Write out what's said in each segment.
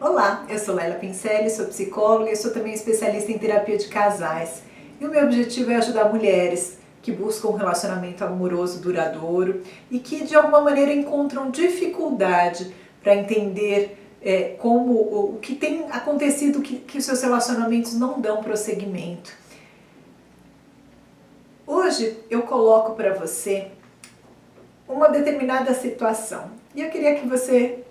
Olá, eu sou Laila Pincelli, sou psicóloga e sou também especialista em terapia de casais. E o meu objetivo é ajudar mulheres que buscam um relacionamento amoroso duradouro e que de alguma maneira encontram dificuldade para entender o que tem acontecido que os seus relacionamentos não dão prosseguimento. Hoje eu coloco para você uma determinada situação e eu queria que você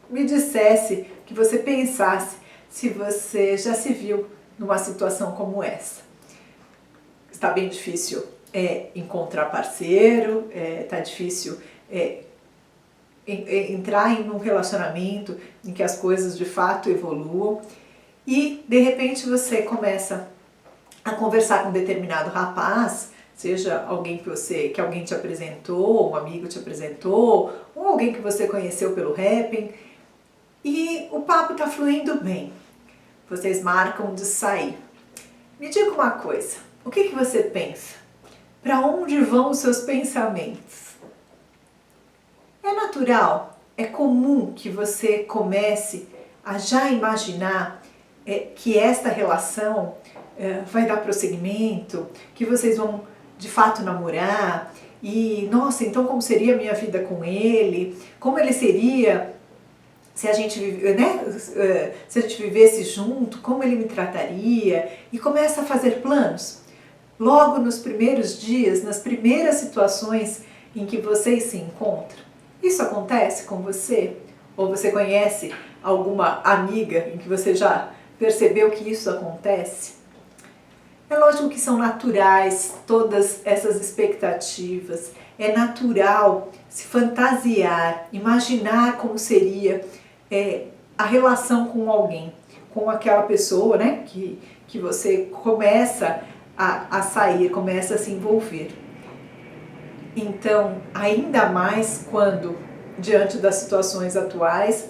me dissesse, que você pensasse se você já se viu numa situação como essa. Está bem difícil encontrar parceiro, está difícil entrar em um relacionamento em que as coisas de fato evoluam e de repente você começa a conversar com um determinado rapaz, seja alguém que alguém te apresentou, um amigo te apresentou, ou alguém que você conheceu pelo Happn, e o papo está fluindo bem. Vocês marcam de sair. Me diga uma coisa, o que você pensa? Para onde vão os seus pensamentos? É natural, é comum que você comece a já imaginar que esta relação vai dar prosseguimento, que vocês vão de fato namorar, e nossa, então como seria a minha vida com ele? Como ele seria se a gente, se a gente vivesse junto, como ele me trataria? E começa a fazer planos. Logo nos primeiros dias, nas primeiras situações em que vocês se encontram. Isso acontece com você? Ou você conhece alguma amiga em que você já percebeu que isso acontece? É lógico que são naturais todas essas expectativas. É natural se fantasiar, imaginar como seria a relação com alguém, com aquela pessoa, né, que você começa a sair, começa a se envolver. Então, ainda mais quando, diante das situações atuais,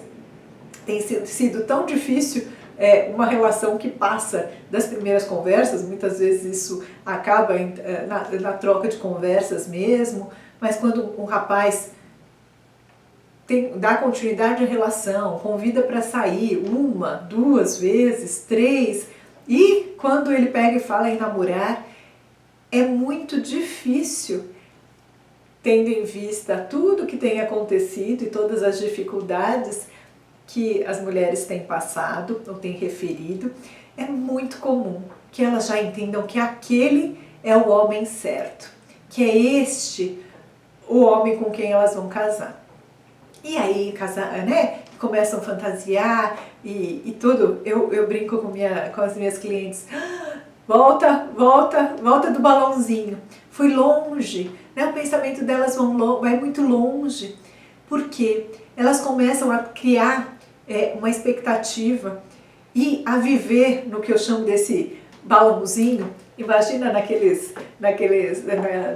tem sido tão difícil uma relação que passa das primeiras conversas, muitas vezes isso acaba na troca de conversas mesmo, mas quando um rapaz dá continuidade à relação, convida para sair uma, duas vezes, três, e quando ele pega e fala em namorar, é muito difícil, tendo em vista tudo que tem acontecido e todas as dificuldades que as mulheres têm passado ou têm referido, é muito comum que elas já entendam que aquele é o homem certo, que é este o homem com quem elas vão casar. E aí, começam a fantasiar e tudo. Eu brinco com as minhas clientes. Volta do balãozinho. Fui longe. Né? O pensamento delas vai muito longe. Porque elas começam a criar uma expectativa e a viver no que eu chamo desse balãozinho. Imagina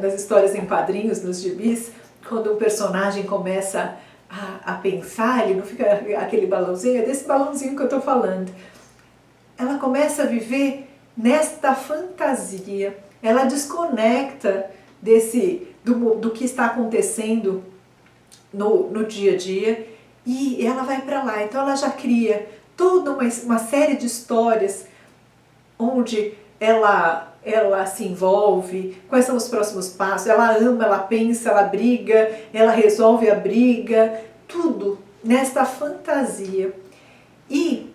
nas histórias em quadrinhos, nos gibis, quando o personagem começa a pensar, ele não fica aquele balãozinho, é desse balãozinho que eu estou falando. Ela começa a viver nesta fantasia, ela desconecta do que está acontecendo no dia a dia e ela vai para lá. Então ela já cria toda uma série de histórias onde ela se envolve, quais são os próximos passos, ela ama, ela pensa, ela briga, ela resolve a briga, tudo nesta fantasia. E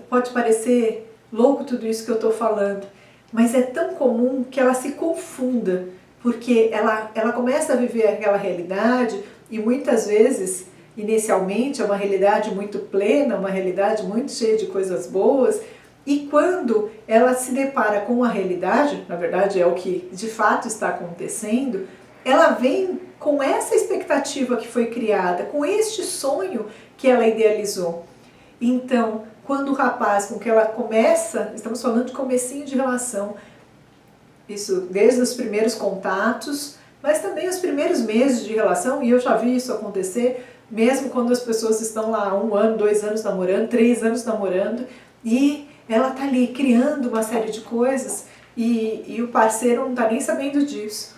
pode parecer louco tudo isso que eu estou falando, mas é tão comum que ela se confunda, porque ela começa a viver aquela realidade e muitas vezes, inicialmente, é uma realidade muito plena, uma realidade muito cheia de coisas boas. E quando ela se depara com a realidade, na verdade é o que de fato está acontecendo, ela vem com essa expectativa que foi criada, com este sonho que ela idealizou. Então, quando o rapaz com que ela começa, estamos falando de comecinho de relação, isso desde os primeiros contatos, mas também os primeiros meses de relação, e eu já vi isso acontecer, mesmo quando as pessoas estão lá 1 ano, 2 anos namorando, 3 anos namorando, e ela está ali criando uma série de coisas e o parceiro não está nem sabendo disso.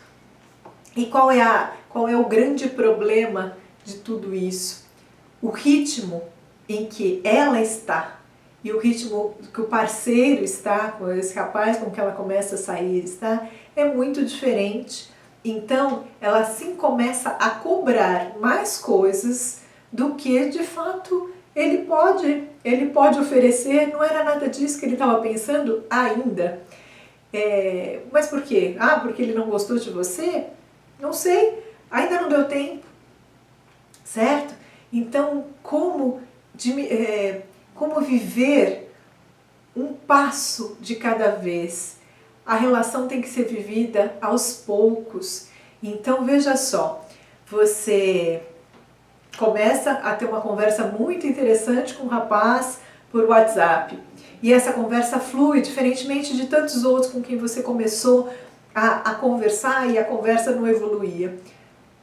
E qual é o grande problema de tudo isso? O ritmo em que ela está e o ritmo que o parceiro está, com esse rapaz com que ela começa a sair está, é muito diferente. Então, ela assim começa a cobrar mais coisas do que de fato ele pode oferecer. Não era nada disso que ele estava pensando ainda. Mas por quê? Ah, porque ele não gostou de você? Não sei, ainda não deu tempo, certo? Então, como viver um passo de cada vez? A relação tem que ser vivida aos poucos. Então, veja só, você começa a ter uma conversa muito interessante com o rapaz por WhatsApp. E essa conversa flui, diferentemente de tantos outros com quem você começou a conversar e a conversa não evoluía.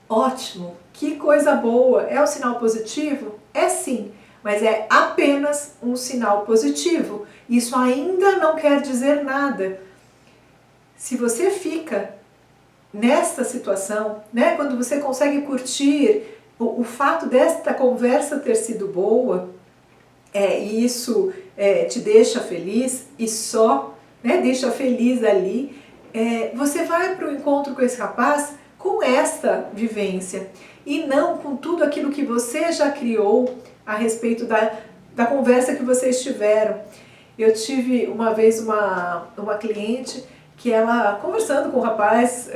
Ótimo, que coisa boa! É um sinal positivo? É sim, mas é apenas um sinal positivo. Isso ainda não quer dizer nada. Se você fica nesta situação, né, quando você consegue curtir o fato desta conversa ter sido boa, e isso te deixa feliz e só, né, deixa feliz ali, você vai para o encontro com esse rapaz com esta vivência e não com tudo aquilo que você já criou a respeito da conversa que vocês tiveram. Eu tive uma vez uma cliente que ela, conversando com o rapaz,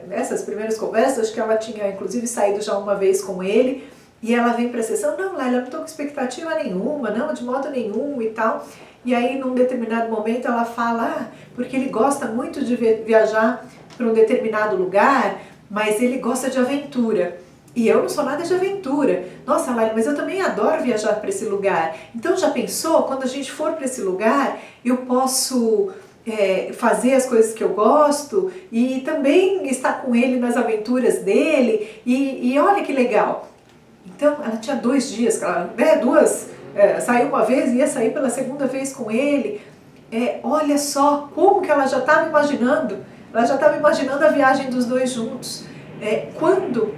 nessas primeiras conversas, acho que ela tinha inclusive saído já uma vez com ele, e ela vem para a sessão, não, Laila, eu não estou com expectativa nenhuma, não, de modo nenhum e tal. E aí, num determinado momento, ela fala, porque ele gosta muito de viajar para um determinado lugar, mas ele gosta de aventura. E eu não sou nada de aventura. Nossa, Laila, mas eu também adoro viajar para esse lugar. Então, já pensou, quando a gente for para esse lugar, eu posso fazer as coisas que eu gosto e também estar com ele nas aventuras dele. E olha que legal. Então, ela tinha 2 dias, saiu uma vez e ia sair pela segunda vez com ele. Olha só como que ela já estava imaginando. Ela já estava imaginando a viagem dos dois juntos. Quando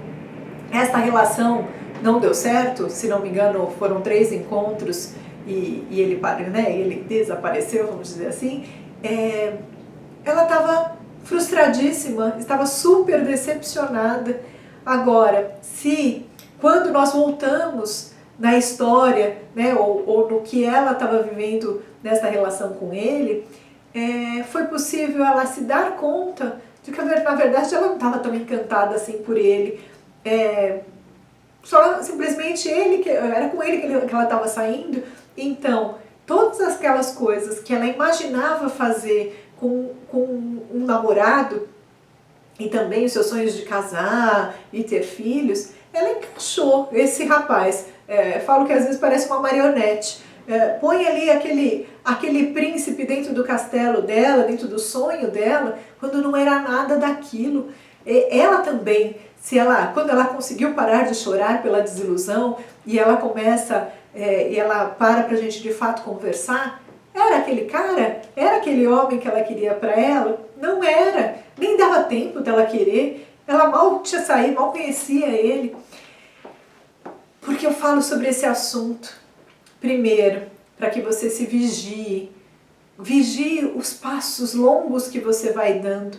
essa relação não deu certo, se não me engano, foram 3 encontros e ele desapareceu, vamos dizer assim, ela estava frustradíssima, estava super decepcionada. Agora, quando nós voltamos na história, né, ou no que ela estava vivendo nessa relação com ele, foi possível ela se dar conta de que, na verdade, ela não estava tão encantada assim por ele. Só simplesmente era com ele que ela estava saindo. Então, todas aquelas coisas que ela imaginava fazer com um namorado, e também os seus sonhos de casar e ter filhos, ela encaixou esse rapaz. Falo que às vezes parece uma marionete. Põe ali aquele príncipe dentro do castelo dela, dentro do sonho dela, quando não era nada daquilo. Ela também, quando ela conseguiu parar de chorar pela desilusão e ela começa, e ela para pra gente de fato conversar, era aquele cara? Era aquele homem que ela queria para ela? Não era, nem dava tempo dela querer, ela mal tinha saído, mal conhecia ele. Porque eu falo sobre esse assunto? Primeiro, para que você se vigie os passos longos que você vai dando.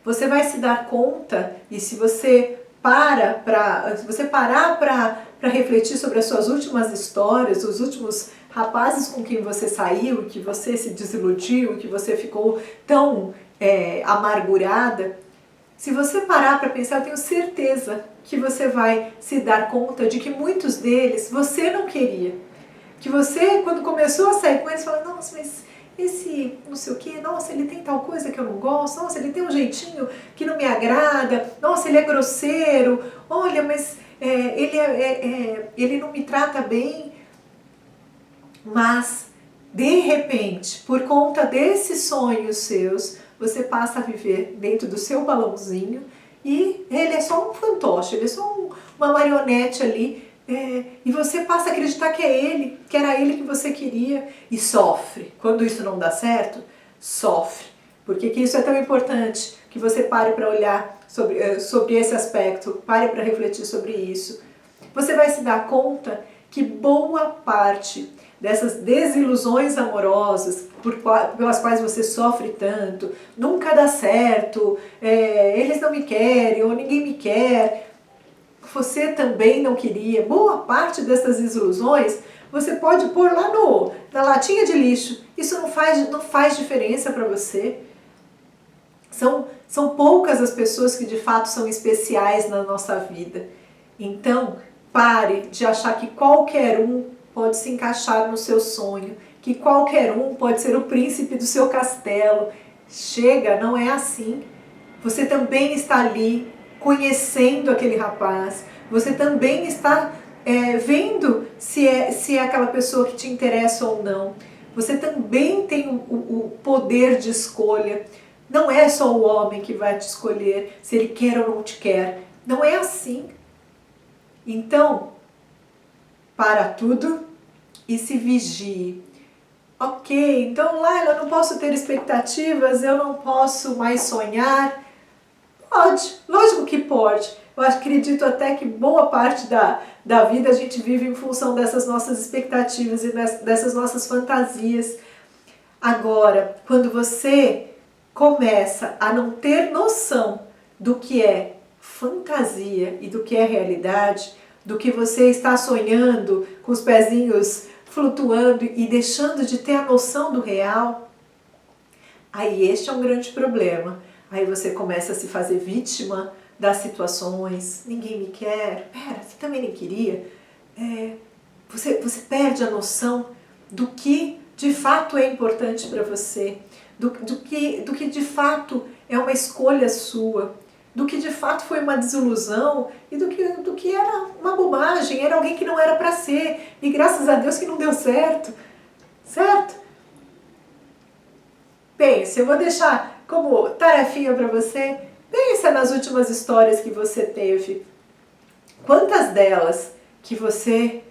Você vai se dar conta, e se você parar para refletir sobre as suas últimas histórias, os últimos rapazes com quem você saiu, que você se desiludiu, que você ficou tão amargurada, se você parar para pensar, eu tenho certeza que você vai se dar conta de que muitos deles você não queria. Que você, quando começou a sair com eles, fala, nossa, mas esse não sei o que, nossa, ele tem tal coisa que eu não gosto, nossa, ele tem um jeitinho que não me agrada, nossa, ele é grosseiro, olha, mas ele não me trata bem. Mas, de repente, por conta desses sonhos seus, você passa a viver dentro do seu balãozinho e ele é só um fantoche, ele é só uma marionete ali, e você passa a acreditar que era ele que você queria e sofre. Quando isso não dá certo, sofre. Por que isso é tão importante? Que você pare para olhar sobre esse aspecto, pare para refletir sobre isso. você vai se dar conta que boa parte dessas desilusões amorosas pelas quais você sofre tanto, nunca dá certo, eles não me querem ou ninguém me quer, você também não queria. Boa parte dessas desilusões você pode pôr lá na latinha de lixo. Isso não faz diferença para você. São poucas as pessoas que de fato são especiais na nossa vida. Então, pare de achar que qualquer um pode se encaixar no seu sonho, que qualquer um pode ser o príncipe do seu castelo. Chega, não é assim. Você também está ali conhecendo aquele rapaz, você também está vendo se é aquela pessoa que te interessa ou não. Você também tem o poder de escolha. Não é só o homem que vai te escolher se ele quer ou não te quer. Não é assim. Então, para tudo e se vigie. Ok, então Laila, eu não posso ter expectativas, eu não posso mais sonhar. Pode, lógico que pode. Eu acredito até que boa parte da vida a gente vive em função dessas nossas expectativas e dessas nossas fantasias. Agora, quando você começa a não ter noção do que é fantasia e do que é realidade, do que você está sonhando com os pezinhos flutuando e deixando de ter a noção do real, aí este é um grande problema. Aí você começa a se fazer vítima das situações. Ninguém me quer. Pera, você também nem queria. Você perde a noção do que de fato é importante para você, do que de fato é uma escolha sua, do que de fato foi uma desilusão e do que era uma bobagem, era alguém que não era para ser, e graças a Deus que não deu certo, certo? Pense, eu vou deixar como tarefinha para você, pensa nas últimas histórias que você teve, quantas delas que você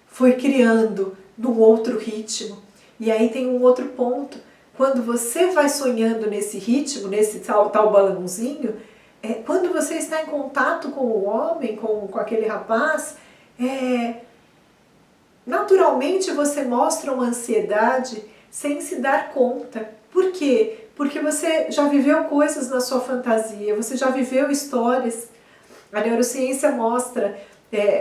foi criando num outro ritmo, e aí tem um outro ponto, quando você vai sonhando nesse ritmo, nesse tal balãozinho, quando você está em contato com o homem, com aquele rapaz, naturalmente você mostra uma ansiedade sem se dar conta. Por quê? Porque você já viveu coisas na sua fantasia, você já viveu histórias. A neurociência mostra,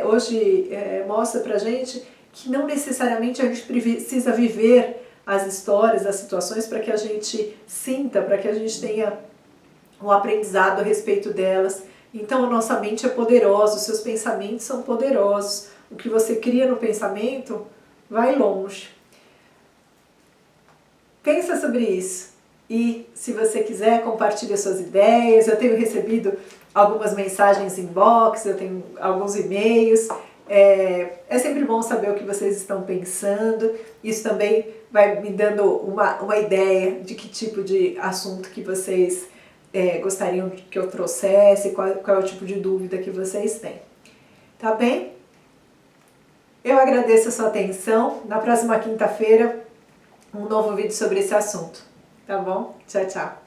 hoje mostra pra gente que não necessariamente a gente precisa viver as histórias, as situações para que a gente sinta, para que a gente tenha um aprendizado a respeito delas. Então a nossa mente é poderosa, os seus pensamentos são poderosos. O que você cria no pensamento vai longe. Pensa sobre isso e, se você quiser, compartilhe suas ideias. Eu tenho recebido algumas mensagens inbox, eu tenho alguns e-mails. É sempre bom saber o que vocês estão pensando. Isso também vai me dando uma ideia de que tipo de assunto que vocês gostariam que eu trouxesse, qual é o tipo de dúvida que vocês têm. Tá bem? Eu agradeço a sua atenção. Na próxima quinta-feira, um novo vídeo sobre esse assunto. Tá bom? Tchau, tchau.